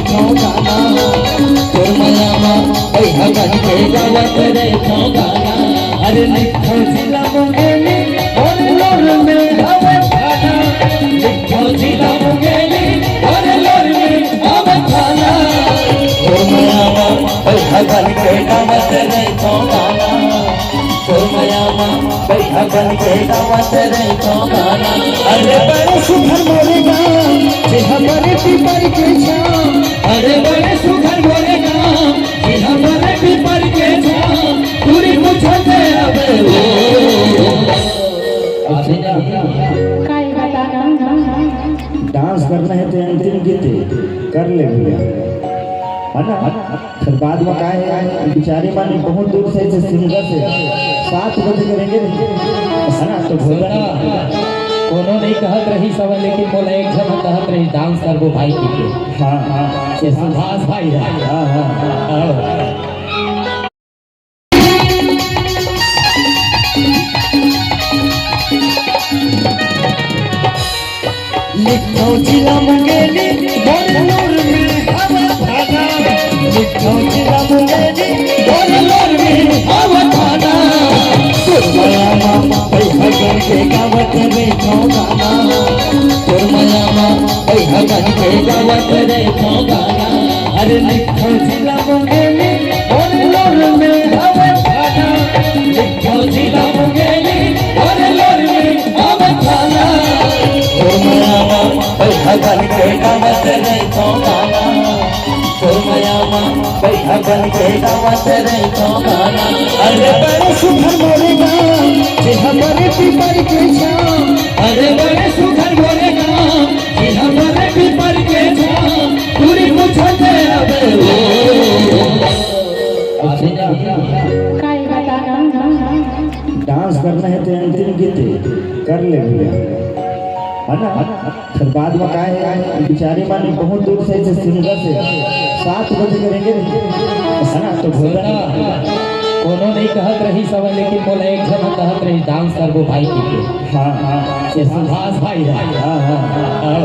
छो गाना तोर मयामा ओई हगन के गावत रे छो गाना अरे लिखो जिला मुंगेली और लोर में हवे खाना लिखो जिला मुंगेली और लोर में हवे खाना तोर मयामा ओई हगन के गावत रे छो गाना तोर मयामा ओई हगन के गावत रे छो गाना अरे बड़े सुखर मोरे गाम जे हमरे पीपर के छाम अरे बड़े सुखर मोरे गाम जे हमरे पीपर के छाम पूरी मुझे अबे काय बताना डांस करना है तो अंतिम गीत कर ले भैया है ना। फिर बाद में का है बेचारे माने बहुत दूर से सिंगर से 7 बजे करेंगे है ना तो भोला कोनो नहीं कहत रही सब लेकिन बोला एक जन कहत रही डांस करबो भाई के हाँ हाँ से सुभाष भाई है हाँ हाँ लिखो जिला मुंगेली और लोर में हवा खाना लिखो जिला मुंगेली और लोर में हवा खाना तोर मयामा ओई हगन के गावत रे छो गाना तोर मयामा ओई हगन के गावत रे छो गाना अरे लिखो जिला मुंगेली और लोर में हवा खाना लिखो जिला मुंगेली और लोर में हवा खाना तोर मयामा ओई हगन के गावत रे छो गाना तोर मयामा ओई हगन के गावत रे छो गाना अरे बड़े सुखर मोरे गाम जे हमरे पीपर के छाम अरे बड़े सुखर मोरे गाम जे हमरे पीपर के छाम पूरी मुझे अबे काय बताना डांस करना है तो अंतिम गीत कर ले भैया है ना। फिर बाद में का है बेचारे माने बहुत दूर से सिंगर से 7 बजे करेंगे है ना तो भोला कोनो नहीं कहत रही सब लेकिन बोला एक जन कहत रही डांस करबो भाई के हाँ हाँ से सुभाष भाई है हाँ हाँ हाँ